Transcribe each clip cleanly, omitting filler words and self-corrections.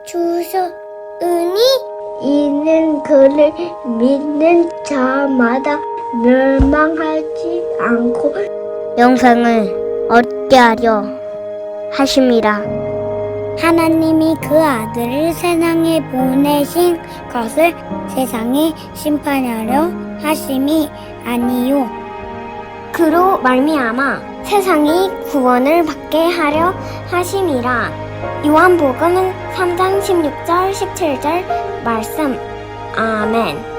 주소으니 이는 그를 믿는 자마다 멸망하지 않고 영생을 얻게 하려 하심이라. 하나님이 그 아들을 세상에 보내신 것을 세상에 심판하려 하심이 아니요 그로 말미암아 세상이 구원을 받게 하려 하심이라. 요한복음 3장 16절 17절 말씀. 아멘.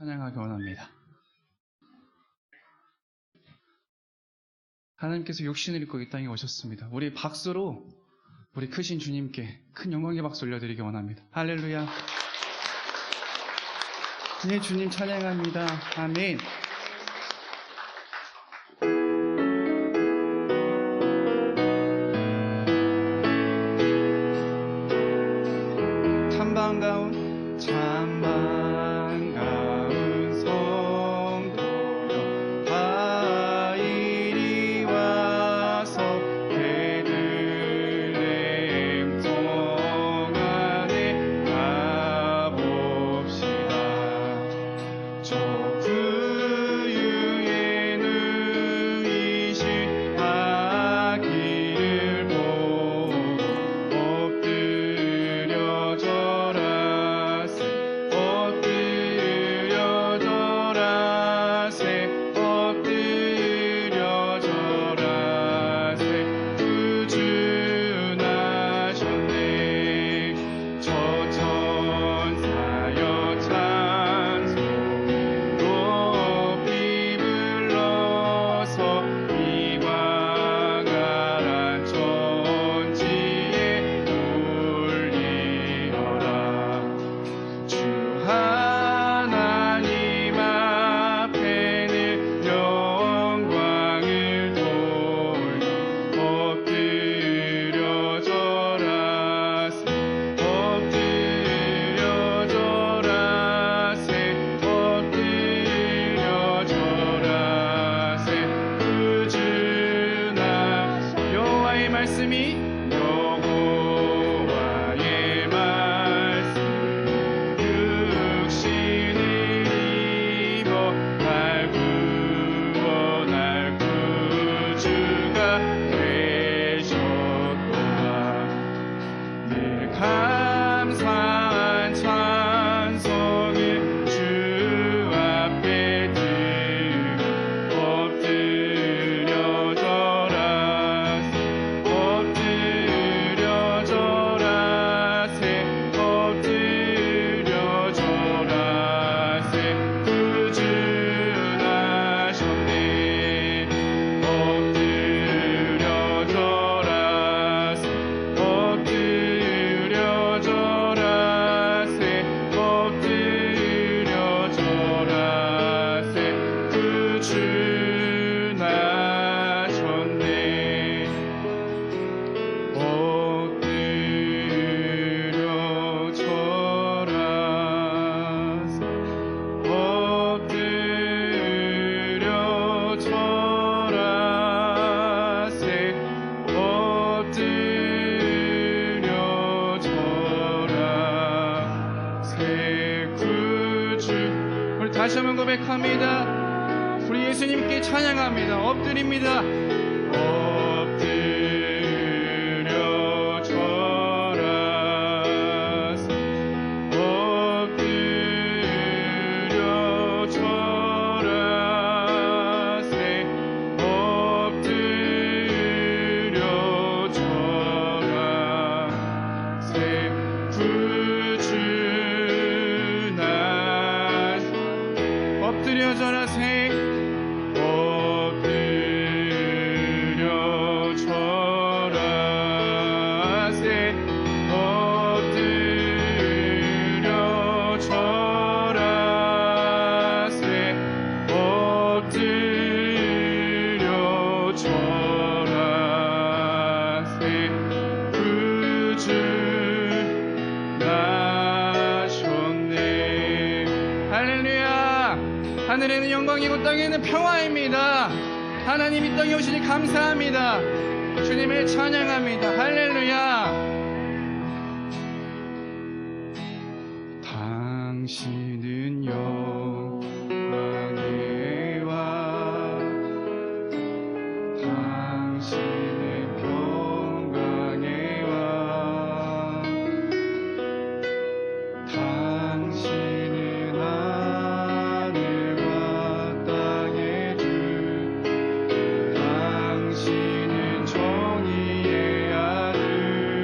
찬양하기 원합니다. 하나님께서 육신을 입고 이 땅에 오셨습니다. 우리 박수로 우리 크신 주님께 큰 영광의 박수 올려드리기 원합니다. 할렐루야. 네, 주님 찬양합니다. 아멘. 다시 한번 고백합니다. 우리 예수님께 찬양합니다. 엎드립니다. 엎드려 절하세 엎드려 절하세 엎드려 절하세 구주 나 엎드려 절하세 엎드려 절하세 엎드려 절하세 엎드려 절하세 구주 나셨네. 할렐루야. 하늘에는 영광이고 땅에는 평화입니다. 하나님 이 땅에 오시니 감사합니다. 주님을 찬양합니다. 할렐루야. 당신은 영광의 왕 당신은 평강의 왕 당신은 하늘과 땅의 주 당신은 정의의 아들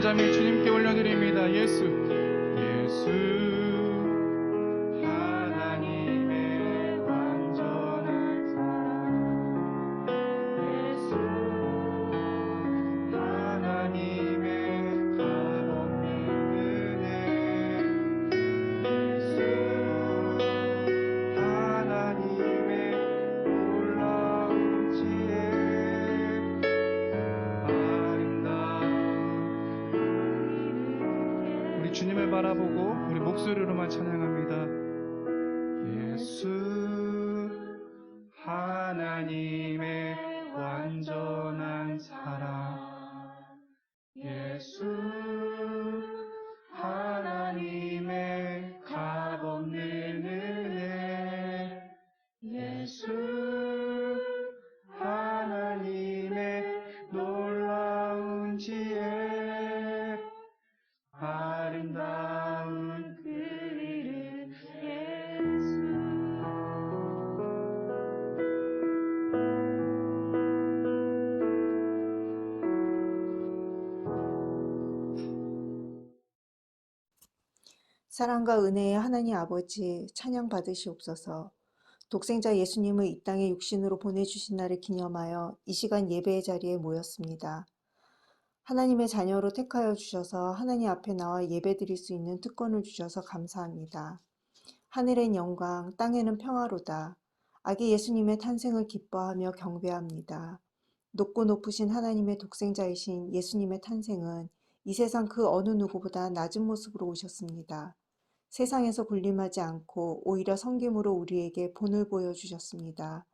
잠잠히 주님께 올려드립니다. 예수 하나님의 완전한 사랑, 예수 하나님의 값없는 은혜, 예수 하나님의 놀라운 지혜, 우리 주님을 바라보고 우리 목소리로만 찬양합니다. 예수 하나님의 완전한 사랑, 예수 하나님의 값없는 은혜, 예수 하나님의 놀라운 지혜, 아름다운 그 이름 예수. 사랑과 은혜의 하나님 아버지 찬양 받으시옵소서. 독생자 예수님을 이 땅에 육신으로 보내주신 날을 기념하여 이 시간 예배의 자리에 모였습니다. 하나님의 자녀로 택하여 주셔서 하나님 앞에 나와 예배드릴 수 있는 특권을 주셔서 감사합니다. 하늘엔 영광, 땅에는 평화로다. 아기 예수님의 탄생을 기뻐하며 경배합니다. 높고 높으신 하나님의 독생자이신 예수님의 탄생은 이 세상 그 어느 누구보다 낮은 모습으로 오셨습니다. 세상에서 군림하지 않고 오히려 섬김으로 우리에게 본을 보여주셨습니다.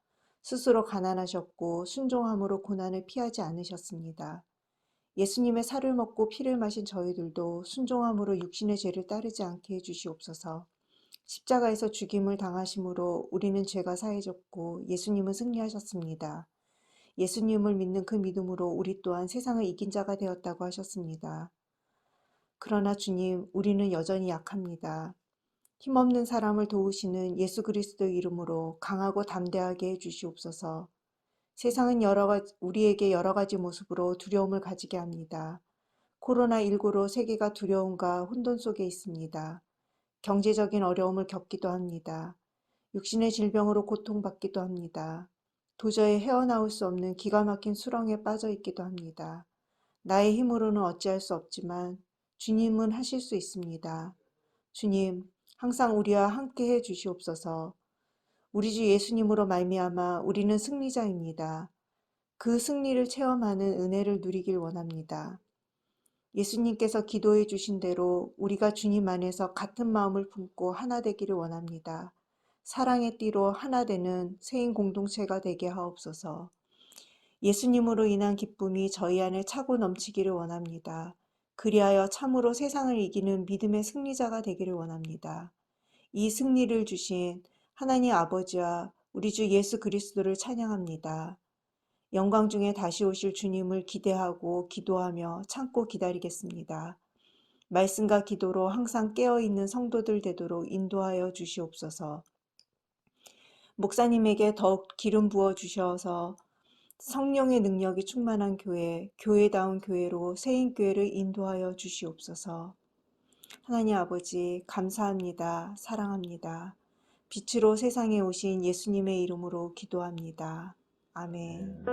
스스로 가난하셨고 순종함으로 고난을 피하지 않으셨습니다. 예수님의 살을 먹고 피를 마신 저희들도 순종함으로 육신의 죄를 따르지 않게 해주시옵소서. 십자가에서 죽임을 당하심으로 우리는 죄가 사해졌고 예수님은 승리하셨습니다. 예수님을 믿는 그 믿음으로 우리 또한 세상을 이긴 자가 되었다고 하셨습니다. 그러나 주님, 우리는 여전히 약합니다. 힘없는 사람을 도우시는 예수 그리스도 이름으로 강하고 담대하게 해주시옵소서. 세상은 우리에게 여러 가지 모습으로 두려움을 가지게 합니다. 코로나19로 세계가 두려움과 혼돈 속에 있습니다. 경제적인 어려움을 겪기도 합니다. 육신의 질병으로 고통받기도 합니다. 도저히 헤어나올 수 없는 기가 막힌 수렁에 빠져 있기도 합니다. 나의 힘으로는 어찌할 수 없지만 주님은 하실 수 있습니다. 주님, 항상 우리와 함께 해 주시옵소서. 우리 주 예수님으로 말미암아 우리는 승리자입니다. 그 승리를 체험하는 은혜를 누리길 원합니다. 예수님께서 기도해 주신 대로 우리가 주님 안에서 같은 마음을 품고 하나 되기를 원합니다. 사랑의 띠로 하나 되는 세인 공동체가 되게 하옵소서. 예수님으로 인한 기쁨이 저희 안에 차고 넘치기를 원합니다. 그리하여 참으로 세상을 이기는 믿음의 승리자가 되기를 원합니다. 이 승리를 주신 하나님 아버지와 우리 주 예수 그리스도를 찬양합니다. 영광 중에 다시 오실 주님을 기대하고 기도하며 참고 기다리겠습니다. 말씀과 기도로 항상 깨어있는 성도들 되도록 인도하여 주시옵소서. 목사님에게 더욱 기름 부어 주셔서 성령의 능력이 충만한 교회다운 교회로 새인교회를 인도하여 주시옵소서. 하나님 아버지 감사합니다. 사랑합니다. 빛으로 세상에 오신 예수님의 이름으로 기도합니다. 아멘.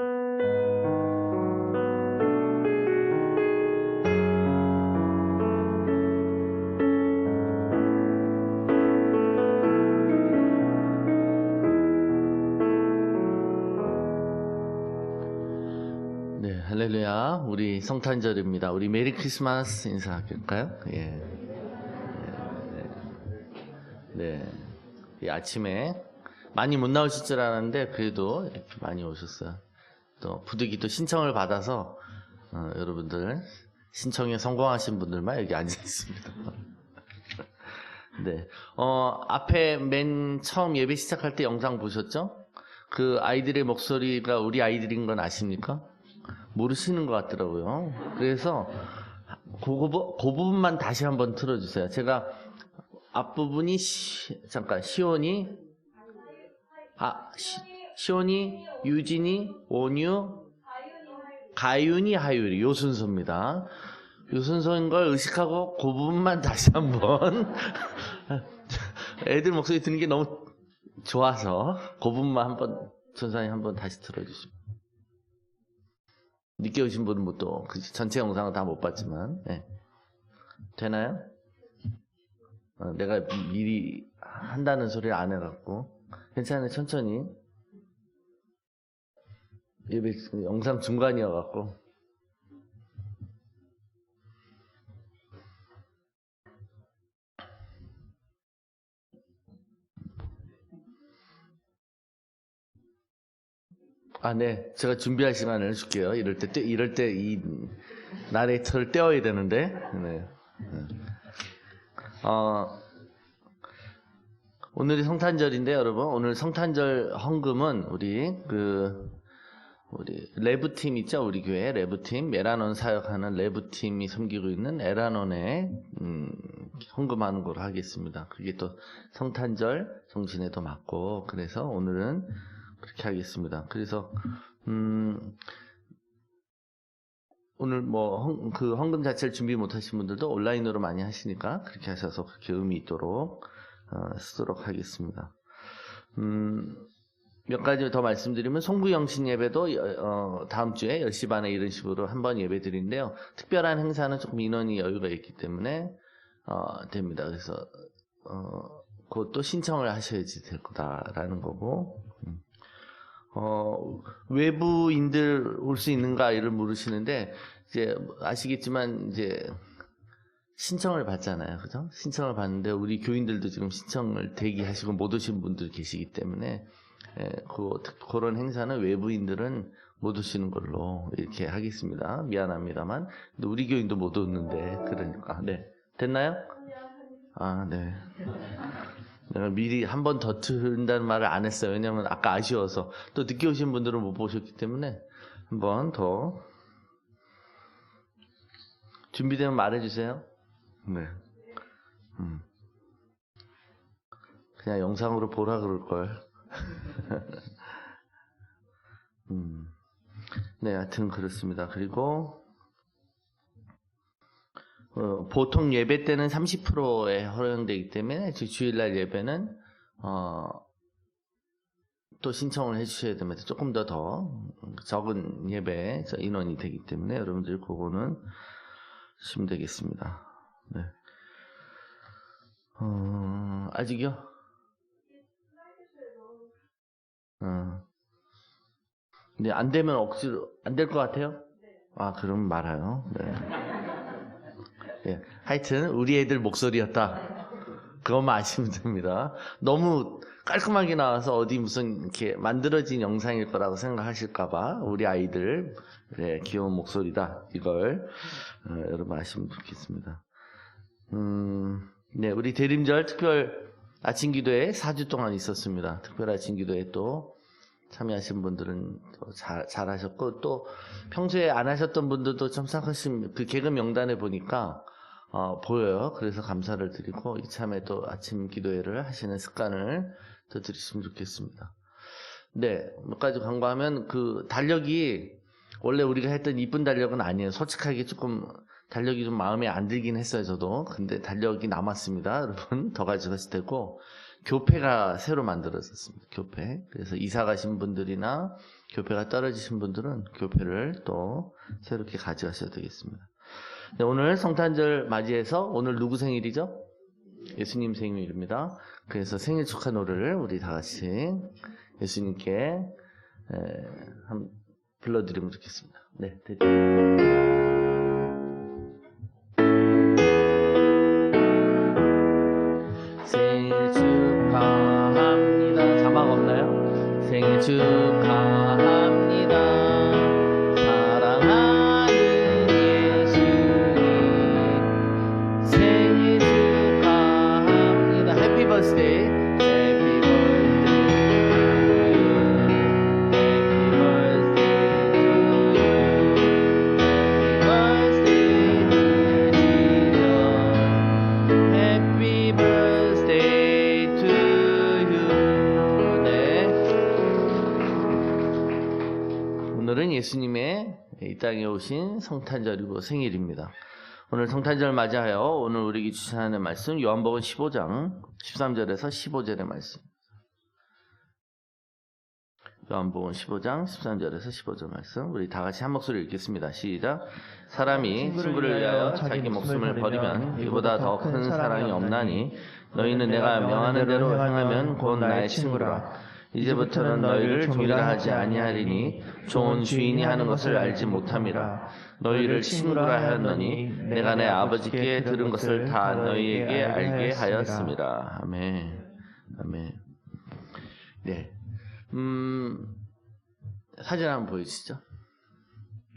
네, 할렐루야. 우리 성탄절입니다. 우리 메리 크리스마스 인사할까요? 예. 네. 이 아침에 많이 못 나오실 줄 알았는데 그래도 이렇게 많이 오셨어요. 또 부득이 신청을 받아서 여러분들 신청에 성공하신 분들만 여기 앉아 있습니다. 네. 앞에 맨 처음 예배 시작할 때 영상 보셨죠? 그 아이들의 목소리가 우리 아이들인 건 아십니까? 모르시는 것 같더라고요. 그래서 그 부분만 다시 한번 틀어주세요. 제가 앞부분이 시온이, 유진이, 온유, 가윤이, 하율이 요 순서입니다. 요 순서인 걸 의식하고 그 부분만 다시 한번 애들 목소리 듣는 게 너무 좋아서 그 부분만 한번 전사님 한번 다시 들어주시고 늦게 오신 분은 뭐 또 전체 영상은 다 못 봤지만 네. 되나요? 내가 미리 한다는 소리를 안 해갖고 괜찮아요. 천천히 예배 영상 중간이어갖고 네. 제가 준비할 시간을 줄게요. 이럴 때 이 나레이터를 떼어야 되는데. 네. 오늘이 성탄절인데 여러분, 오늘 성탄절 헌금은 우리 레브팀 있죠? 우리 교회 레브팀, 에라논 사역하는 레브팀이 섬기고 있는 에라논에 헌금하는 걸로 하겠습니다. 그게 또 성탄절 정신에도 맞고, 그래서 오늘은 그렇게 하겠습니다. 그래서 오늘 뭐 그 헌금 자체를 준비 못하신 분들도 온라인으로 많이 하시니까 그렇게 하셔서 그렇게 의미 있도록 쓰도록 하겠습니다. 몇 가지 더 말씀드리면 송구영신 예배도 다음 주에 10시 반에 이런 식으로 한번 예배 드리는데요. 특별한 행사는 조금 인원이 여유가 있기 때문에 됩니다. 그래서 그것도 신청을 하셔야지 될 거다라는 거고. 외부인들 올 수 있는가 이를 물으시는데, 이제 아시겠지만 이제 신청을 받잖아요. 그죠? 신청을 받는데 우리 교인들도 지금 신청을 대기하시고 못 오신 분들 계시기 때문에 그런 행사는 외부인들은 못 오시는 걸로 이렇게 하겠습니다. 미안합니다만. 근데 우리 교인도 못 오는데, 그러니까. 네. 됐나요? 네. 내가 미리 한 번 더 튼다는 말을 안 했어요. 왜냐면 아까 아쉬워서. 또 늦게 오신 분들은 못 보셨기 때문에 한 번 더. 준비되면 말해주세요. 네. 그냥 영상으로 보라 그럴걸. 네, 하여튼 그렇습니다. 그리고 보통 예배 때는 30%에 허용되기 때문에 주일날 예배는 또 신청을 해주셔야 됩니다. 조금 더 적은 예배 인원이 되기 때문에 여러분들 그거는 하시면 되겠습니다. 네. 아직요? 네, 안 되면 억지로 안 될 것 같아요? 그럼 말아요. 네. 예, 하여튼 우리 애들 목소리였다. 그것만 아시면 됩니다. 너무 깔끔하게 나와서 어디 무슨 이렇게 만들어진 영상일 거라고 생각하실까봐 우리 아이들 귀여운 목소리다. 이걸 여러분 아시면 좋겠습니다. 네, 우리 대림절 특별 아침 기도회 4주 동안 있었습니다. 특별 아침 기도회 또 참여하신 분들은 또 잘 하셨고, 또 평소에 안 하셨던 분들도 참석하신 그 개그 명단에 보니까 보여요. 그래서 감사를 드리고 이참에 또 아침 기도회를 하시는 습관을 더 들이시면 좋겠습니다. 네, 몇 가지 간과하면 그 달력이 원래 우리가 했던 이쁜 달력은 아니에요. 솔직하게 조금 달력이 좀 마음에 안 들긴 했어요, 저도. 근데 달력이 남았습니다. 여러분 더 가져가실 테고, 교패가 새로 만들어졌습니다. 교패. 그래서 이사 가신 분들이나 교패가 떨어지신 분들은 교패를 또 새롭게 가져가셔야 되겠습니다. 네, 오늘 성탄절 맞이해서 오늘 누구 생일이죠? 예수님 생일입니다. 그래서 생일 축하 노래를 우리 다 같이 예수님께 한번 불러드리면 좋겠습니다. 네, 됐죠? 생일 축하합니다. 자막 없나요? 생일 축하합니다. 사랑하는 예수님 생일 축하합니다. 해피 버스데이. 해피 버스데이 투 유. 오늘은 예수님의 이 땅에 오신 성탄절이고 생일입니다. 오늘 성탄절 맞이하여 오늘 우리에게 주시는 말씀 요한복음 15장 13절에서 15절의 말씀. 요한복음 15장 13절에서 15절 말씀 우리 다 같이 한 목소리 읽겠습니다. 시작. 사람이 친구를 위하여 자기 목숨을 버리면 이보다 더 큰 사랑이 없나니 너희는 내가 명하는 대로 행하면 곧 나의 친구라. 이제부터는 너희를 종이라 하지 아니하리니 종은 주인이 하는 것을 알지 못함이라. 너희를 친구라 하였노니 내가 내 아버지께 들은 것을 다 너희에게 알게 하였습니다. 아멘. 아멘. 네. 사진 한번 보여주시죠.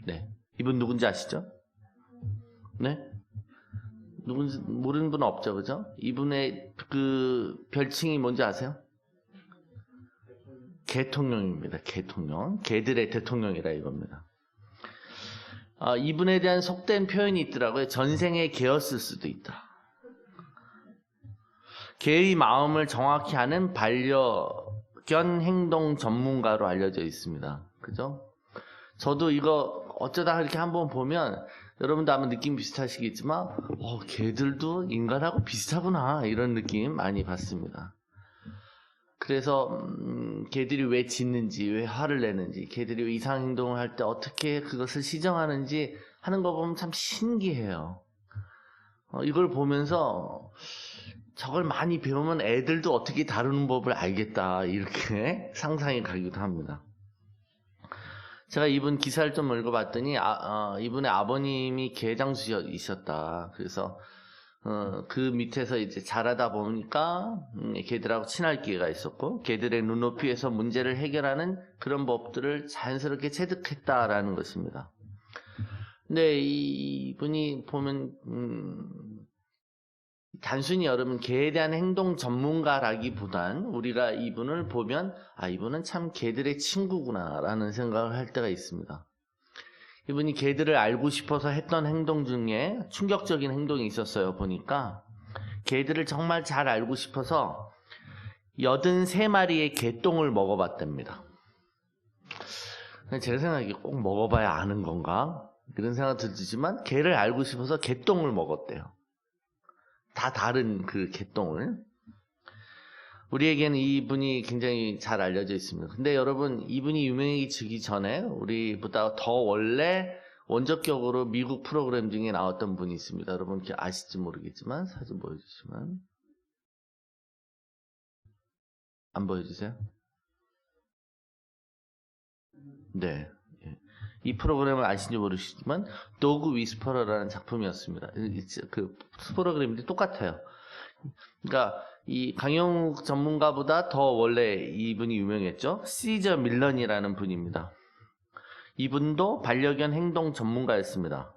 네. 이분 누군지 아시죠? 네? 누군지 모르는 분은 없죠, 그죠? 이분의 그 별칭이 뭔지 아세요? 개통령입니다. 개통령. 개들의 대통령이라 이겁니다. 이분에 대한 속된 표현이 있더라고요. 전생에 개였을 수도 있다. 개의 마음을 정확히 아는 반려견 행동 전문가로 알려져 있습니다. 그죠? 저도 이거 어쩌다 이렇게 한번 보면 여러분도 아마 느낌 비슷하시겠지만 개들도 인간하고 비슷하구나 이런 느낌 많이 받습니다. 그래서 개들이 왜 짖는지, 왜 화를 내는지, 개들이 왜 이상 행동을 할 때 어떻게 그것을 시정하는지 하는 거 보면 참 신기해요. 이걸 보면서 저걸 많이 배우면 애들도 어떻게 다루는 법을 알겠다 이렇게 상상이 가기도 합니다. 제가 이분 기사를 좀 읽어봤더니 이분의 아버님이 개장수이셨다. 그래서 그 밑에서 이제 자라다 보니까 개들하고 친할 기회가 있었고 개들의 눈높이에서 문제를 해결하는 그런 법들을 자연스럽게 체득했다라는 것입니다. 근데 이분이 보면 단순히 여러분 개에 대한 행동 전문가라기보단 우리가 이분을 보면 이분은 참 개들의 친구구나라는 생각을 할 때가 있습니다. 이분이 개들을 알고 싶어서 했던 행동 중에 충격적인 행동이 있었어요. 보니까 개들을 정말 잘 알고 싶어서 83마리의 개똥을 먹어봤답니다. 제 생각에 꼭 먹어봐야 아는 건가? 그런 생각 들지만 개를 알고 싶어서 개똥을 먹었대요. 다 다른 그 개똥을. 우리에게는 이분이 굉장히 잘 알려져 있습니다. 근데 여러분 이분이 유명해지기 전에 우리보다 더 원래 원적격으로 미국 프로그램 중에 나왔던 분이 있습니다. 여러분 아실지 모르겠지만 사진 보여주시면 안 보여주세요? 네. 이 프로그램을 아시는지 모르시지만 도그 위스퍼러라는 작품이었습니다. 그 프로그램이 똑같아요. 그러니까 이 강영욱 전문가보다 더 원래 이분이 유명했죠. 시저 밀런이라는 분입니다. 이분도 반려견 행동 전문가였습니다.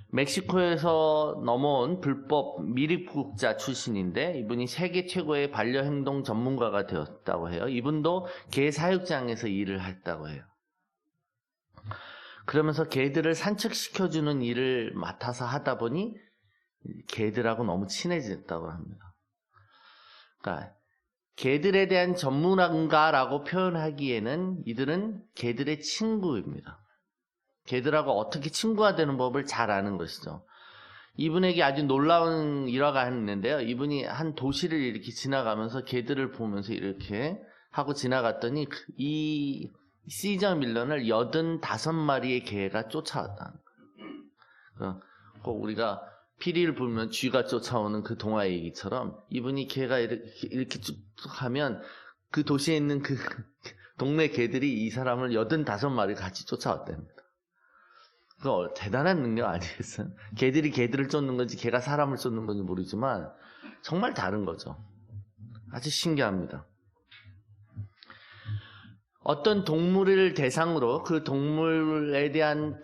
멕시코에서 넘어온 불법 미립국자 출신인데 이분이 세계 최고의 반려행동 전문가가 되었다고 해요. 이분도 개 사육장에서 일을 했다고 해요. 그러면서 개들을 산책시켜주는 일을 맡아서 하다 보니 개들하고 너무 친해졌다고 합니다. 그러니까 개들에 대한 전문가라고 표현하기에는 이들은 개들의 친구입니다. 개들하고 어떻게 친구가 되는 법을 잘 아는 것이죠. 이분에게 아주 놀라운 일화가 있는데요. 이분이 한 도시를 이렇게 지나가면서 개들을 보면서 이렇게 하고 지나갔더니 이 시저 밀런을 85마리의 개가 쫓아왔다. 꼭 우리가 피리를 불면 쥐가 쫓아오는 그 동화 얘기처럼 이분이 개가 이렇게 쭉 하면 그 도시에 있는 그 동네 개들이 이 사람을 85마리 같이 쫓아왔답니다. 그거 대단한 능력 아니겠어요? 개들이 개들을 쫓는 건지 개가 사람을 쫓는 건지 모르지만 정말 다른 거죠. 아주 신기합니다. 어떤 동물을 대상으로 그 동물에 대한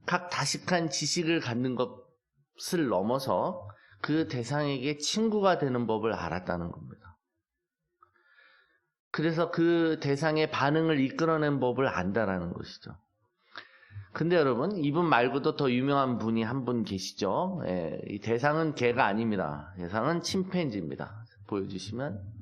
박학다식한 지식을 갖는 것을 넘어서 그 대상에게 친구가 되는 법을 알았다는 겁니다. 그래서 그 대상의 반응을 이끌어낸 법을 안다라는 것이죠. 근데 여러분 이분 말고도 더 유명한 분이 한 분 계시죠. 이 대상은 개가 아닙니다. 대상은 침팬지입니다. 보여주시면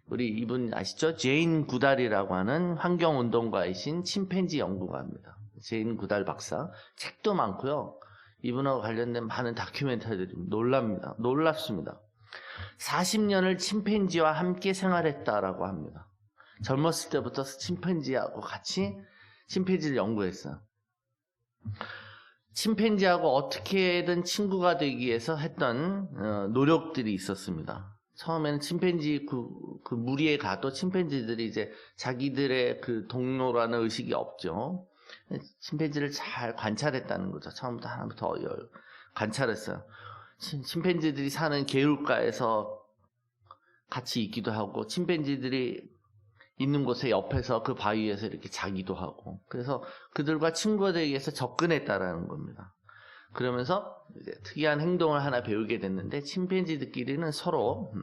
우리 이분 아시죠? 제인 구달이라고 하는 환경운동가이신 침팬지 연구가입니다. 제인 구달 박사. 책도 많고요. 이분하고 관련된 많은 다큐멘터리들이 놀랍습니다. 40년을 침팬지와 함께 생활했다라고 합니다. 젊었을 때부터 침팬지하고 같이 침팬지를 연구했어요. 침팬지하고 어떻게든 친구가 되기 위해서 했던 노력들이 있었습니다. 처음에는 침팬지 그 무리에 가도 침팬지들이 이제 자기들의 그 동료라는 의식이 없죠. 침팬지를 잘 관찰했다는 거죠. 처음부터 하나부터 관찰했어요. 침팬지들이 사는 개울가에서 같이 있기도 하고, 침팬지들이 있는 곳에 옆에서 그 바위에서 이렇게 자기도 하고, 그래서 그들과 친구가 되기 위해서 접근했다라는 겁니다. 그러면서 이제 특이한 행동을 하나 배우게 됐는데, 침팬지들끼리는 서로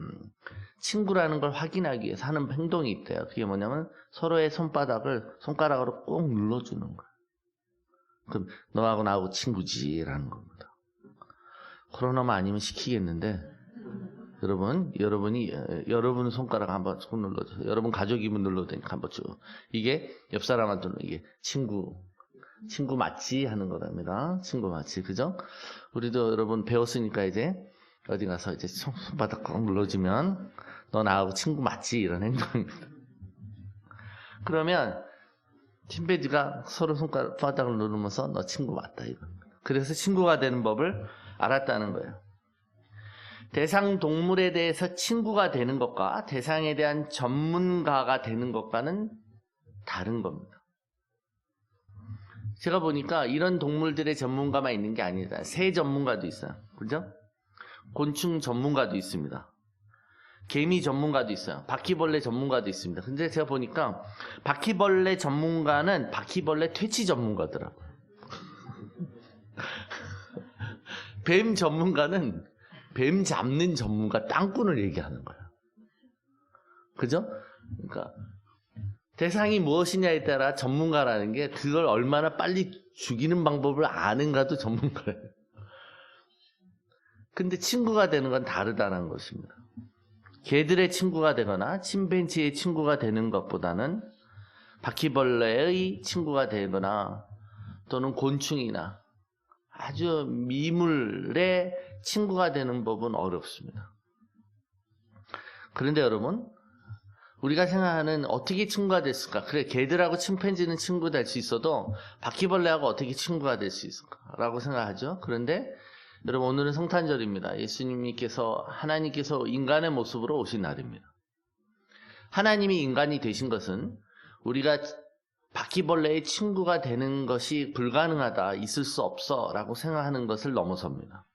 친구라는 걸 확인하기 위해서 하는 행동이 있대요. 그게 뭐냐면 서로의 손가락으로 꼭 눌러주는 거예요. 그럼 너하고 나하고 친구지라는 겁니다. 코로나만 아니면 시키겠는데, 여러분 손가락 한번 쭉 눌러주세요. 여러분 가족이면 눌러도 되니까 한번 쭉. 이게 옆 사람한테는 이게 친구 맞지? 하는 거랍니다. 친구 맞지, 그죠? 우리도 여러분 배웠으니까 이제 어디 가서 이제 손바닥 꼭 눌러주면 너 나하고 친구 맞지? 이런 행동입니다. 그러면 침팬지가 서로 손바닥을 누르면서 너 친구 맞다 이겁니다. 그래서 친구가 되는 법을 알았다는 거예요. 대상 동물에 대해서 친구가 되는 것과 대상에 대한 전문가가 되는 것과는 다른 겁니다. 제가 보니까 이런 동물들의 전문가만 있는 게 아니다. 새 전문가도 있어요. 그죠? 곤충 전문가도 있습니다. 개미 전문가도 있어요. 바퀴벌레 전문가도 있습니다. 근데 제가 보니까 바퀴벌레 전문가는 바퀴벌레 퇴치 전문가더라고요. 뱀 전문가는 뱀 잡는 전문가 땅꾼을 얘기하는 거예요. 그죠? 그러니까 대상이 무엇이냐에 따라 전문가라는 게 그걸 얼마나 빨리 죽이는 방법을 아는가도 전문가예요. 근데 친구가 되는 건 다르다는 것입니다. 개들의 친구가 되거나 침팬지의 친구가 되는 것보다는 바퀴벌레의 친구가 되거나 또는 곤충이나 아주 미물의 친구가 되는 법은 어렵습니다. 그런데 여러분, 우리가 생각하는 어떻게 친구가 됐을까? 그래, 개들하고 침팬지는 친구 될 수 있어도 바퀴벌레하고 어떻게 친구가 될 수 있을까? 라고 생각하죠. 그런데 여러분, 오늘은 성탄절입니다. 하나님께서 인간의 모습으로 오신 날입니다. 하나님이 인간이 되신 것은 우리가 바퀴벌레의 친구가 되는 것이 불가능하다, 있을 수 없어 라고 생각하는 것을 넘어섭니다.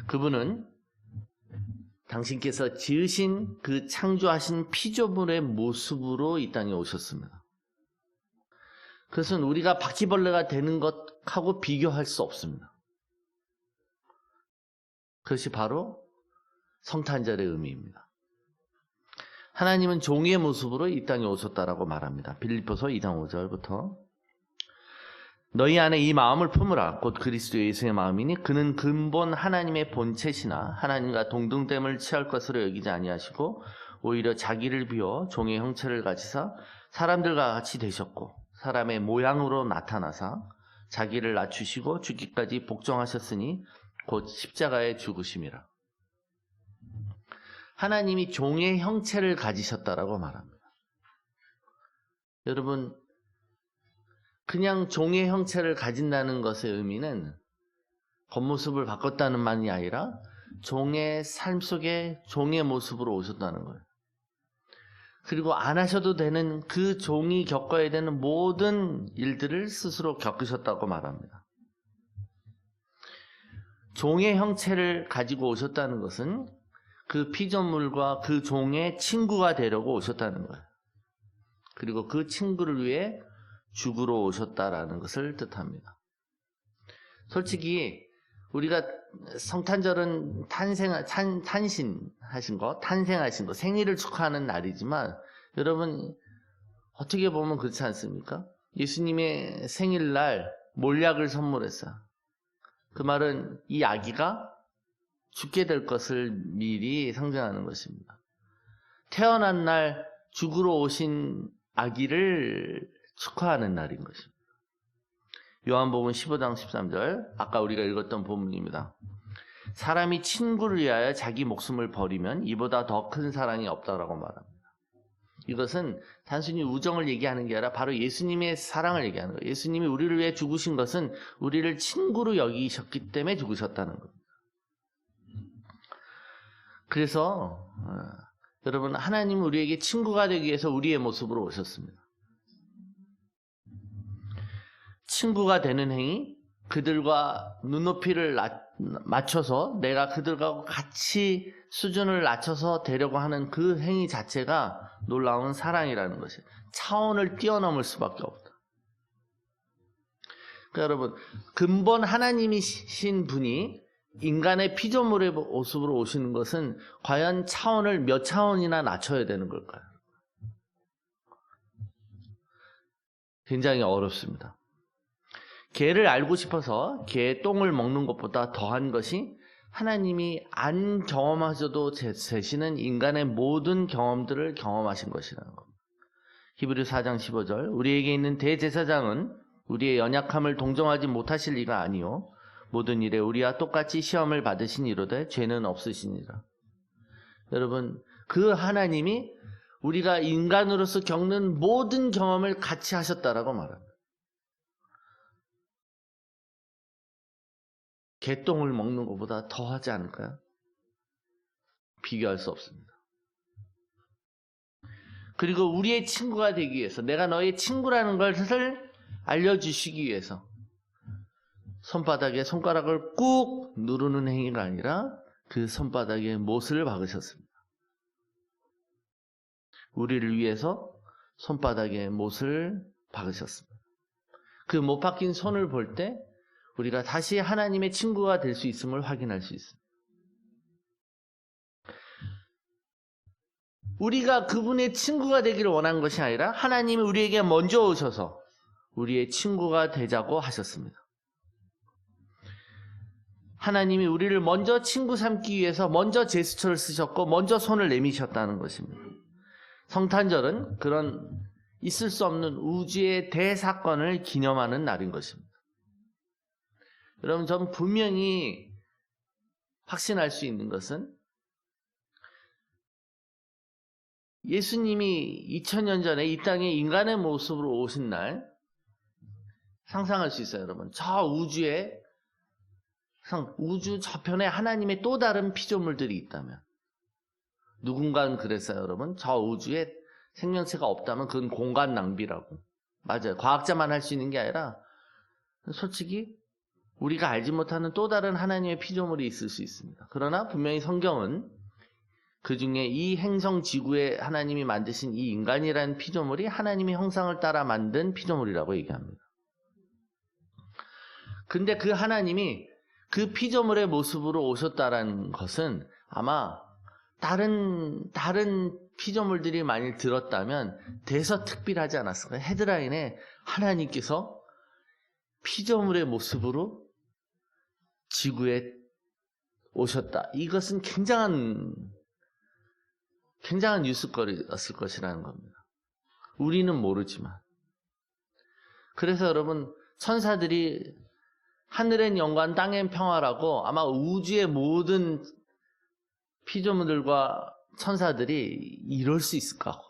그분은 당신께서 지으신 그 창조하신 피조물의 모습으로 이 땅에 오셨습니다. 그것은 우리가 바퀴벌레가 되는 것하고 비교할 수 없습니다. 그것이 바로 성탄절의 의미입니다. 하나님은 종의 모습으로 이 땅에 오셨다라고 말합니다. 빌립보서 2장 5절부터 너희 안에 이 마음을 품으라. 곧 그리스도 예수의 마음이니 그는 근본 하나님의 본체시나 하나님과 동등됨을 취할 것으로 여기지 아니하시고 오히려 자기를 비워 종의 형체를 가지사 사람들과 같이 되셨고 사람의 모양으로 나타나사 자기를 낮추시고 죽기까지 복종하셨으니 곧 십자가에 죽으심이라. 하나님이 종의 형체를 가지셨다라고 말합니다. 여러분, 그냥 종의 형체를 가진다는 것의 의미는 겉모습을 바꿨다는 말이 아니라 종의 삶 속에 종의 모습으로 오셨다는 거예요. 그리고 안 하셔도 되는 그 종이 겪어야 되는 모든 일들을 스스로 겪으셨다고 말합니다. 종의 형체를 가지고 오셨다는 것은 그 피조물과 그 종의 친구가 되려고 오셨다는 거예요. 그리고 그 친구를 위해 죽으러 오셨다라는 것을 뜻합니다. 솔직히 우리가 성탄절은 탄생하신 거, 생일을 축하하는 날이지만 여러분 어떻게 보면 그렇지 않습니까? 예수님의 생일날 몰약을 선물했어요. 그 말은 이 아기가 죽게 될 것을 미리 상징하는 것입니다. 태어난 날 죽으러 오신 아기를 축하하는 날인 것입니다. 요한복음 15장 13절, 아까 우리가 읽었던 본문입니다. 사람이 친구를 위하여 자기 목숨을 버리면 이보다 더 큰 사랑이 없다라고 말합니다. 이것은 단순히 우정을 얘기하는 게 아니라 바로 예수님의 사랑을 얘기하는 거예요. 예수님이 우리를 위해 죽으신 것은 우리를 친구로 여기셨기 때문에 죽으셨다는 겁니다. 그래서 여러분, 하나님은 우리에게 친구가 되기 위해서 우리의 모습으로 오셨습니다. 친구가 되는 행위, 그들과 눈높이를 맞춰서 내가 그들과 같이 수준을 낮춰서 되려고 하는 그 행위 자체가 놀라운 사랑이라는 것이에요. 차원을 뛰어넘을 수밖에 없다. 그러니까 여러분, 근본 하나님이신 분이 인간의 피조물의 모습으로 오시는 것은 과연 차원을 몇 차원이나 낮춰야 되는 걸까요? 굉장히 어렵습니다. 개를 알고 싶어서 개의 똥을 먹는 것보다 더한 것이 하나님이 안 경험하셔도 되시는 인간의 모든 경험들을 경험하신 것이라는 겁니다. 히브리 4장 15절, 우리에게 있는 대제사장은 우리의 연약함을 동정하지 못하실 리가 아니요 모든 일에 우리와 똑같이 시험을 받으신 이로되 죄는 없으시니라. 여러분, 그 하나님이 우리가 인간으로서 겪는 모든 경험을 같이 하셨다라고 말합니다. 개똥을 먹는 것보다 더 하지 않을까요? 비교할 수 없습니다. 그리고 우리의 친구가 되기 위해서, 내가 너의 친구라는 것을 알려주시기 위해서 손바닥에 손가락을 꾹 누르는 행위가 아니라 그 손바닥에 못을 박으셨습니다. 우리를 위해서 손바닥에 못을 박으셨습니다. 그 못 박힌 손을 볼 때 우리가 다시 하나님의 친구가 될 수 있음을 확인할 수 있습니다. 우리가 그분의 친구가 되기를 원한 것이 아니라 하나님이 우리에게 먼저 오셔서 우리의 친구가 되자고 하셨습니다. 하나님이 우리를 먼저 친구 삼기 위해서 먼저 제스처를 쓰셨고 먼저 손을 내미셨다는 것입니다. 성탄절은 그런 있을 수 없는 우주의 대사건을 기념하는 날인 것입니다. 여러분, 전 분명히 확신할 수 있는 것은 예수님이 2000년 전에 이 땅에 인간의 모습으로 오신 날 상상할 수 있어요, 여러분. 저 우주 저편에 하나님의 또 다른 피조물들이 있다면, 누군가는 그랬어요, 여러분. 저 우주에 생명체가 없다면 그건 공간 낭비라고. 맞아요. 과학자만 할 수 있는 게 아니라 솔직히 우리가 알지 못하는 또 다른 하나님의 피조물이 있을 수 있습니다. 그러나 분명히 성경은 그 중에 이 행성 지구에 하나님이 만드신 이 인간이라는 피조물이 하나님의 형상을 따라 만든 피조물이라고 얘기합니다. 근데 그 하나님이 그 피조물의 모습으로 오셨다라는 것은 아마 다른 피조물들이 만일 들었다면 대서특필하지 않았을까요? 헤드라인에 하나님께서 피조물의 모습으로 지구에 오셨다. 이것은 굉장한 뉴스거리였을 것이라는 겁니다. 우리는 모르지만. 그래서 여러분, 천사들이 하늘엔 영광 땅엔 평화라고 아마 우주의 모든 피조물들과 천사들이 이럴 수 있을까?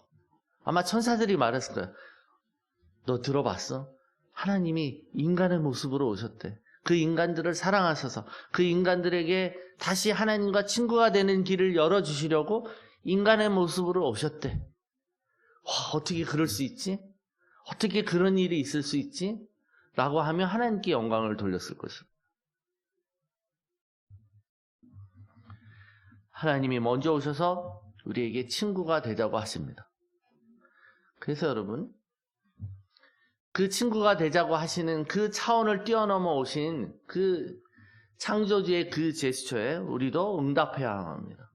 아마 천사들이 말했을 거야. 너 들어봤어? 하나님이 인간의 모습으로 오셨대. 그 인간들을 사랑하셔서 그 인간들에게 다시 하나님과 친구가 되는 길을 열어주시려고 인간의 모습으로 오셨대. 와, 어떻게 그럴 수 있지? 어떻게 그런 일이 있을 수 있지? 라고 하며 하나님께 영광을 돌렸을 것입니다. 하나님이 먼저 오셔서 우리에게 친구가 되자고 하십니다. 그래서 여러분, 그 친구가 되자고 하시는 그 차원을 뛰어넘어 오신 그 창조주의 그 제스처에 우리도 응답해야 합니다.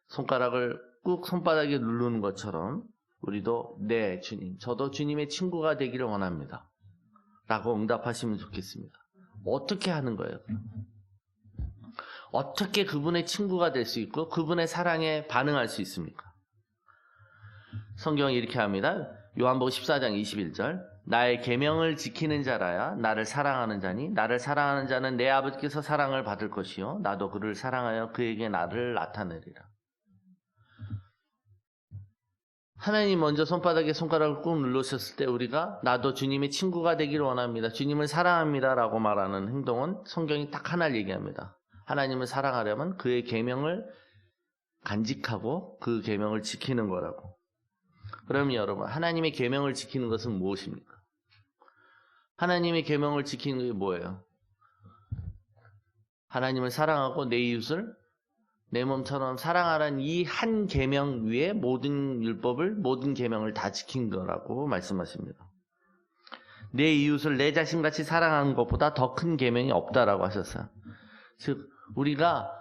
손가락을 꾹 손바닥에 누르는 것처럼 우리도 네, 주님, 저도 주님의 친구가 되기를 원합니다. 라고 응답하시면 좋겠습니다. 어떻게 하는 거예요? 어떻게 그분의 친구가 될 수 있고 그분의 사랑에 반응할 수 있습니까? 성경이 이렇게 합니다. 요한복음 14장 21절, 나의 계명을 지키는 자라야 나를 사랑하는 자니 나를 사랑하는 자는 내 아버지께서 사랑을 받을 것이요 나도 그를 사랑하여 그에게 나를 나타내리라. 하나님 먼저 손바닥에 손가락을 꾹 눌러주셨을 때 우리가 나도 주님의 친구가 되기를 원합니다. 주님을 사랑합니다 라고 말하는 행동은 성경이 딱 하나를 얘기합니다. 하나님을 사랑하려면 그의 계명을 간직하고 그 계명을 지키는 거라고. 그러면 여러분, 하나님의 계명을 지키는 것은 무엇입니까? 하나님의 계명을 지키는 게 뭐예요? 하나님을 사랑하고 내 이웃을 내 몸처럼 사랑하라는 이 한 계명 위에 모든 율법을, 모든 계명을 다 지킨 거라고 말씀하십니다. 내 이웃을 내 자신같이 사랑하는 것보다 더 큰 계명이 없다라고 하셨어요. 즉 우리가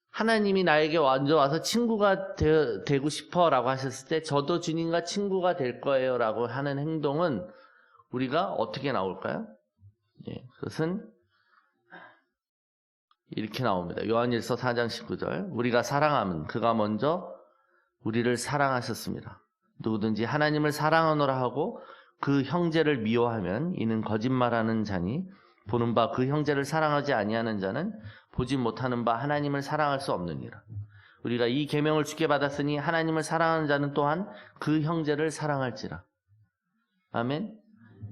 하나님이 나에게 먼저 와서 친구가 되고 싶어라고 하셨을 때 저도 주님과 친구가 될 거예요라고 하는 행동은 우리가 어떻게 나올까요? 예, 그것은 이렇게 나옵니다. 요한일서 4장 19절. 우리가 사랑하면 그가 먼저 우리를 사랑하셨습니다. 누구든지 하나님을 사랑하노라 하고 그 형제를 미워하면 이는 거짓말하는 자니 보는 바 그 형제를 사랑하지 아니하는 자는 보지 못하는 바 하나님을 사랑할 수 없느니라. 우리가 이 계명을 주께 받았으니 하나님을 사랑하는 자는 또한 그 형제를 사랑할지라. 아멘.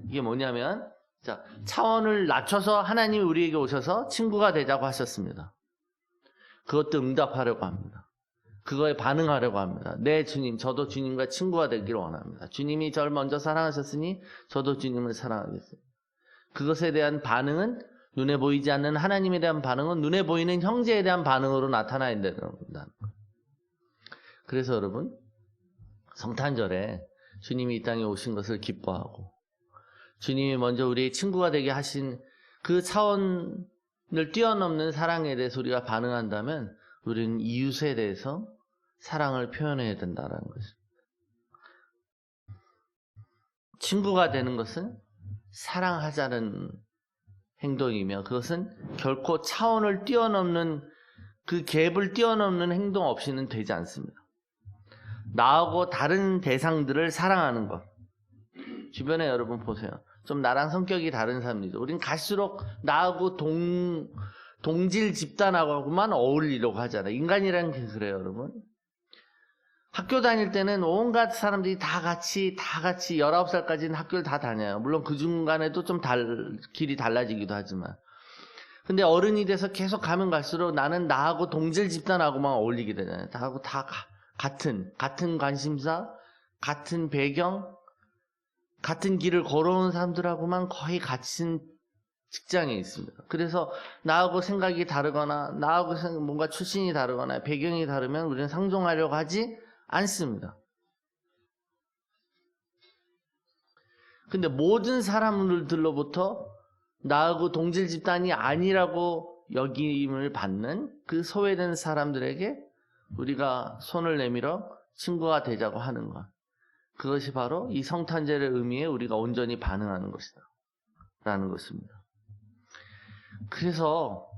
이게 뭐냐면 자, 차원을 낮춰서 하나님이 우리에게 오셔서 친구가 되자고 하셨습니다. 그것도 응답하려고 합니다. 그거에 반응하려고 합니다. 네, 주님, 저도 주님과 친구가 되기를 원합니다. 주님이 저를 먼저 사랑하셨으니 저도 주님을 사랑하겠습니다. 그것에 대한 반응은 눈에 보이지 않는 하나님에 대한 반응은 눈에 보이는 형제에 대한 반응으로 나타나야 된다는 겁니다. 그래서 여러분, 성탄절에 주님이 이 땅에 오신 것을 기뻐하고 주님이 먼저 우리의 친구가 되게 하신 그 차원을 뛰어넘는 사랑에 대해서 우리가 반응한다면 우리는 이웃에 대해서 사랑을 표현해야 된다는 것입니다. 친구가 되는 것은 사랑하자는 행동이며 그것은 결코 차원을 뛰어넘는 그 갭을 뛰어넘는 행동 없이는 되지 않습니다. 나하고 다른 대상들을 사랑하는 것. 주변에 여러분 보세요. 좀 나랑 성격이 다른 사람이죠. 우린 갈수록 나하고 동질 집단하고만 어울리려고 하잖아요. 인간이라는 게 그래요, 여러분. 학교 다닐 때는 온갖 사람들이 다 같이 19살까지는 학교를 다 다녀요. 물론 그 중간에도 좀 길이 달라지기도 하지만. 근데 어른이 돼서 계속 가면 갈수록 나는 나하고 동질 집단하고만 어울리게 되잖아요. 나하고 다 같은 관심사, 같은 배경, 같은 길을 걸어온 사람들하고만 거의 같은 직장에 있습니다. 그래서 나하고 생각이 다르거나 나하고 뭔가 출신이 다르거나 배경이 다르면 우리는 상종하려고 하지 않습니다. 근데 모든 사람들로부터 나하고 동질 집단이 아니라고 여김을 받는 그 소외된 사람들에게 우리가 손을 내밀어 친구가 되자고 하는 것. 그것이 바로 이 성탄절의 의미에 우리가 온전히 반응하는 것이다. 라는 것입니다. 그래서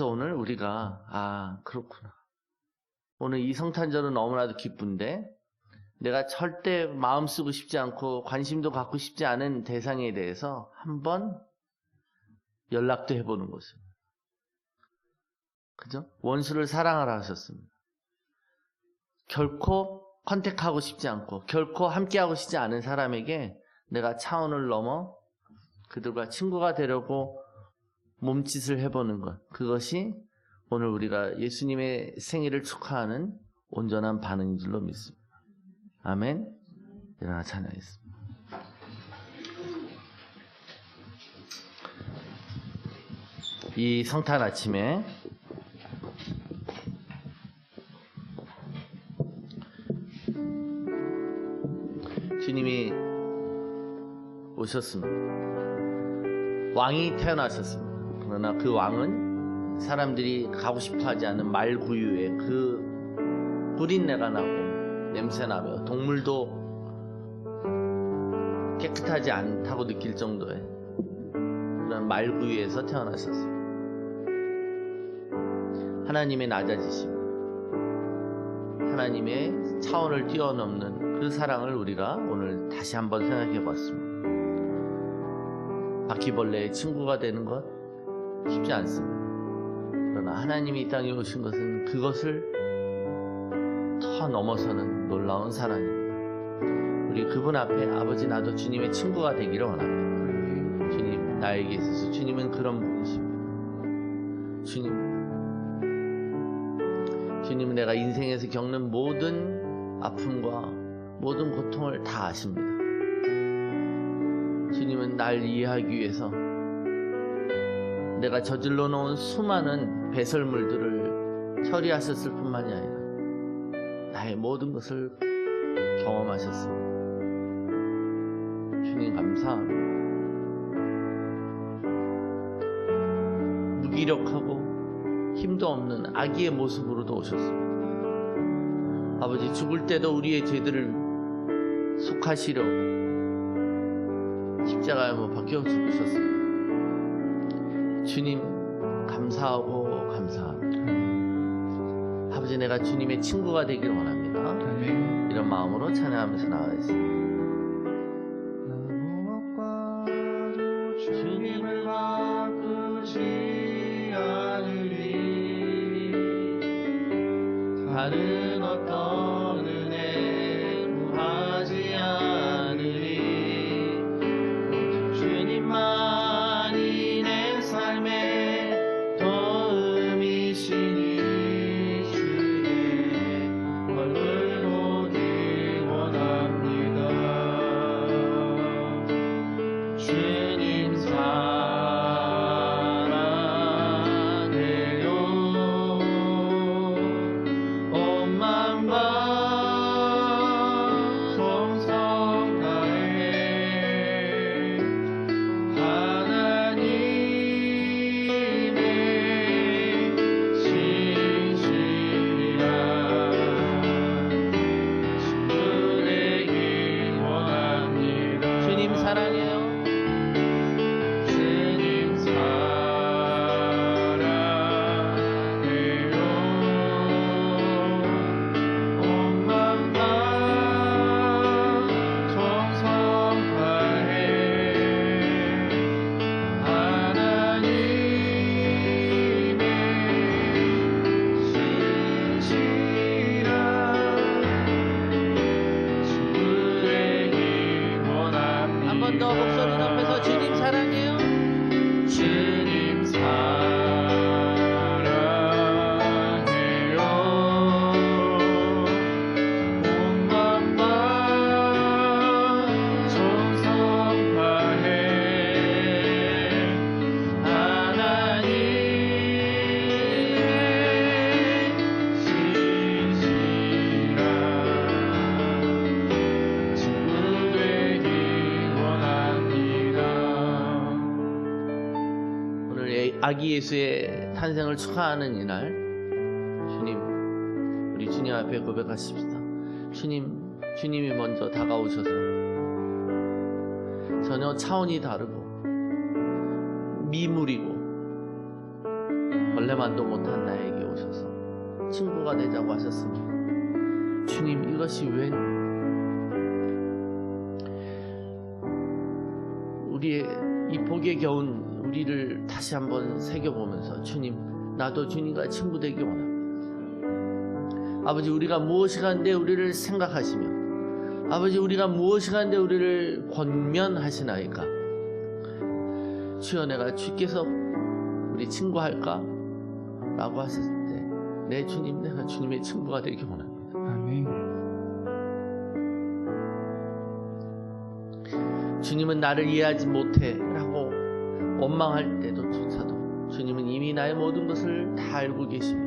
오늘 우리가 그렇구나. 오늘 이 성탄절은 너무나도 기쁜데 내가 절대 마음 쓰고 싶지 않고 관심도 갖고 싶지 않은 대상에 대해서 한번 연락도 해보는 것입니다. 그죠? 원수를 사랑하라 하셨습니다. 결코 컨택하고 싶지 않고 결코 함께하고 싶지 않은 사람에게 내가 차원을 넘어 그들과 친구가 되려고 몸짓을 해보는 것. 그것이 오늘 우리가 예수님의 생일을 축하하는 온전한 반응인 줄로 믿습니다. 아멘. 일어나 찬양하겠습니다. 이 성탄 아침에 주님이 오셨습니다. 왕이 태어나셨습니다. 그러나 그 왕은 사람들이 가고 싶어하지 않는 말구유에 그 구린내가 나고 냄새나며 동물도 깨끗하지 않다고 느낄 정도의 그런 말구유에서 태어나셨습니다. 하나님의 낮아지심, 하나님의 차원을 뛰어넘는 그 사랑을 우리가 오늘 다시 한번 생각해 봤습니다. 바퀴벌레의 친구가 되는 것 쉽지 않습니다. 그러나 하나님이 이 땅에 오신 것은 그것을 더 넘어서는 놀라운 사랑입니다. 우리 그분 앞에 아버지 나도 주님의 친구가 되기를 원합니다. 주님, 나에게 있어서 주님은 그런 분이십니다. 주님은 내가 인생에서 겪는 모든 아픔과 모든 고통을 다 아십니다. 주님은 날 이해하기 위해서 내가 저질러 놓은 수많은 배설물들을 처리하셨을 뿐만이 아니라 나의 모든 것을 경험하셨습니다. 주님 감사합니다. 무기력하고 힘도 없는 아기의 모습으로도 오셨습니다. 아버지, 죽을 때도 우리의 죄들을 속하시려고 십자가에 못 박혀 죽으셨습니다. 주님 감사하고 감사합니다. 아버지, 내가 주님의 친구가 되기를 원합니다. 아멘. 이런 마음으로 찬양하면서 나가겠습니다. 주님을 바꾸지 않으리, 다른 어떤 은혜 구하지 않으리. 주님만이 내 삶의 도움이시니 주의 얼굴 보기 원합니다. 주님 사랑해요. 온 마음과 정성 다해 하나님의 신실한 친구 되기 원합니다. 주님 사랑해요. 주님 사랑해요. 온 마음과 정성 다해 하나님의 신실한 친구 되기 원합니다. 한 번 더 목소리 높여서 주님 사랑해요. 주님 사랑해요. 온 마음과 정성 다해 하나님의 신실한 친구 되기 원합니다. 오늘 아기 예수의 탄생을 축하하는 이날, 주님, 우리 주님 앞에 고백하십시다. 주님이 먼저 다가오셔서 전혀 차원이 다르고 미물이고 벌레만도 못한 나에게 오셔서 친구가 되자고 하셨습니다. 주님, 이것이 웬 우리의 이 복에 겨운 우리를 다시 한번 새겨보면서 주님, 나도 주님과 친구 되기 원합니다. 아버지, 우리가 무엇이 간데 우리를 생각하시며, 아버지, 우리가 무엇이 간데 우리를 권면하시나이까. 주여, 내가 주께서 우리 친구할까? 라고 하셨을 때, 내 주님, 내가 주님의 친구가 되기 원합니다. 아멘. 주님은 나를 이해하지 못해 라고 원망할 때도조차도 주님은 이미 나의 모든 것을 다 알고 계시며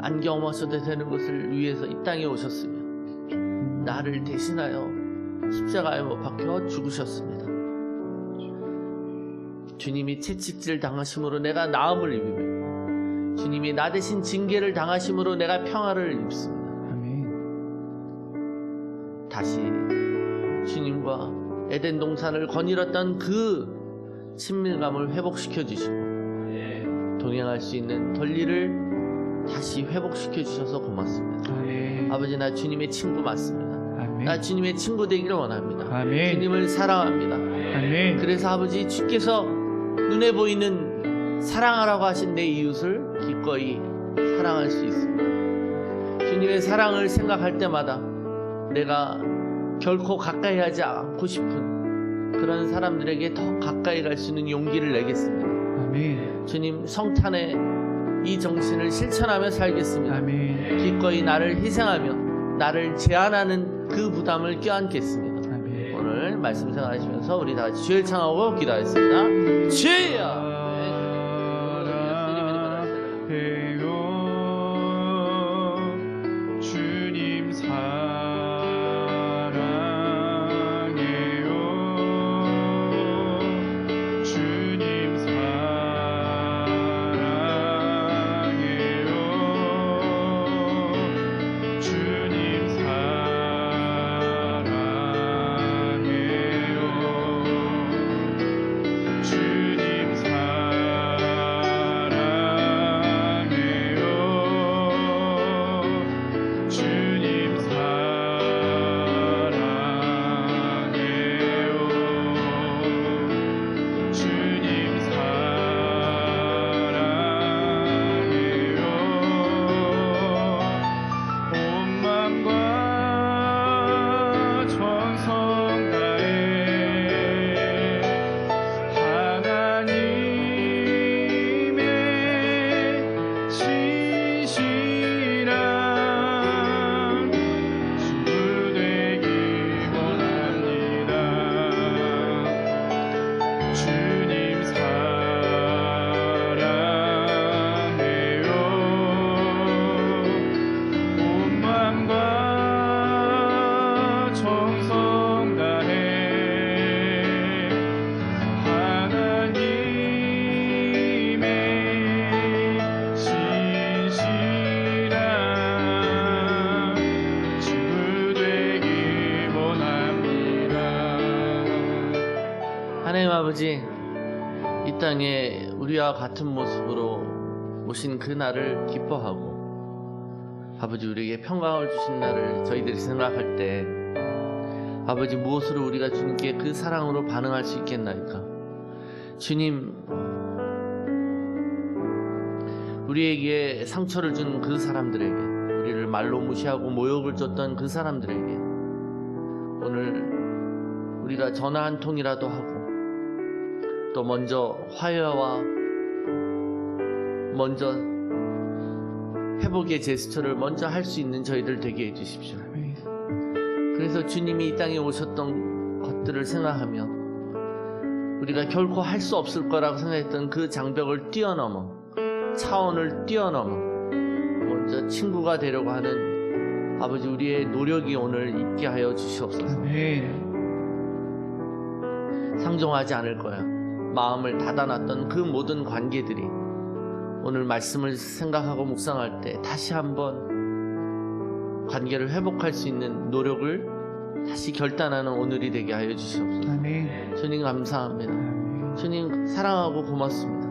안 경험하셔도 되는 것을 위해서 이 땅에 오셨으며 나를 대신하여 십자가에 못 박혀 죽으셨습니다. 주님이 채찍질 당하심으로 내가 나음을 입으며 주님이 나 대신 징계를 당하심으로 내가 평화를 입습니다. 아멘. 다시 주님과 에덴 동산을 거닐었던 그 친밀감을 회복시켜 주시고 동행할 수 있는 권리를 다시 회복시켜 주셔서 고맙습니다. 아멘. 아버지, 나 주님의 친구 맞습니다. 아멘. 나 주님의 친구 되기를 원합니다. 아멘. 주님을 사랑합니다. 아멘. 그래서 아버지, 주께서 눈에 보이는 사랑하라고 하신 내 이웃을 기꺼이 사랑할 수 있습니다. 주님의 사랑을 생각할 때마다 내가 결코 가까이 하지 않고 싶은 그런 사람들에게 더 가까이 갈 수 있는 용기를 내겠습니다. 아멘. 주님, 성탄의 이 정신을 실천하며 살겠습니다. 아멘. 기꺼이 나를 희생하며 나를 제한하는 그 부담을 껴안겠습니다. 아멘. 오늘 말씀 생각하시면서 우리 다 같이 주일 청하고 기도하겠습니다. 주여! 주님 사랑해요. 주님 사랑해요. 주님 사랑해요. 주님 사랑해요. 주님 사랑해요. 주님 사랑해요. 온 마음과 전성 다해 하나님의 신실한 친구 되기 원합니다. 주님 사랑해요. 온 마음과 정성 다해 하나님의 신실한 친구 되기 원합니다. 하나님 아버지, 이 땅에 우리와 같은 모습으로 오신 그 날을 기뻐하고 아버지, 우리에게 평강을 주신 날을 저희들이 생각할 때 아버지, 무엇으로 우리가 주님께 그 사랑으로 반응할 수 있겠나이까? 주님, 우리에게 상처를 준 그 사람들에게, 우리를 말로 무시하고 모욕을 줬던 그 사람들에게 오늘 우리가 전화 한 통이라도 하고 또 먼저 화해와 먼저 회복의 제스처를 먼저 할 수 있는 저희들 되게 해주십시오. 아멘. 그래서 주님이 이 땅에 오셨던 것들을 생각하며 우리가 결코 할 수 없을 거라고 생각했던 그 장벽을 뛰어넘어, 차원을 뛰어넘어 먼저 친구가 되려고 하는 아버지, 우리의 노력이 오늘 있게 하여 주시옵소서. 아멘. 상종하지 않을 거야. 마음을 닫아놨던 그 모든 관계들이 오늘 말씀을 생각하고 묵상할 때 다시 한번 관계를 회복할 수 있는 노력을 다시 결단하는 오늘이 되게 하여 주시옵소서. 아멘. 주님 감사합니다. 아멘. 주님 사랑하고 고맙습니다.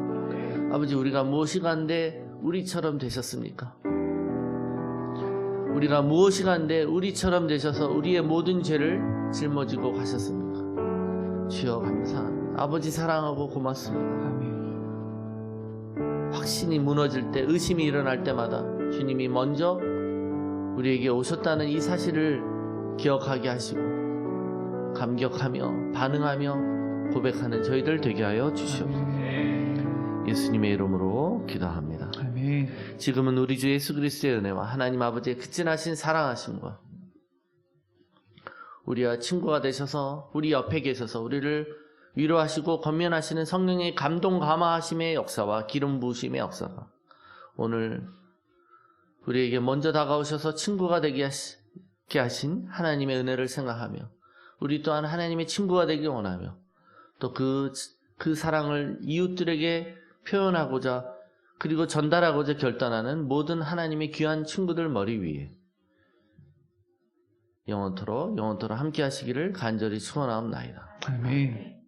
아버지, 우리가 무엇이 간데 우리처럼 되셨습니까? 우리가 무엇이 간데 우리처럼 되셔서 우리의 모든 죄를 짊어지고 가셨습니까? 주여 감사합니다. 아버지 사랑하고 고맙습니다. 아멘. 확신이 무너질 때, 의심이 일어날 때마다 주님이 먼저 우리에게 오셨다는 이 사실을 기억하게 하시고 감격하며 반응하며 고백하는 저희들 되게 하여 주시옵소서. 아멘. 예수님의 이름으로 기도합니다. 아멘. 지금은 우리 주 예수 그리스도의 은혜와 하나님 아버지의 극진하신 사랑하심과 우리와 친구가 되셔서 우리 옆에 계셔서 우리를 위로하시고 권면하시는 성령의 감동 감화하심의 역사와 기름 부으심의 역사가 오늘 우리에게 먼저 다가오셔서 친구가 되게 하신 하나님의 은혜를 생각하며 우리 또한 하나님의 친구가 되길 원하며 또 그 사랑을 이웃들에게 표현하고자 그리고 전달하고자 결단하는 모든 하나님의 귀한 친구들 머리 위에 영원토록 함께 하시기를 간절히 축원하옵나이다. 아멘.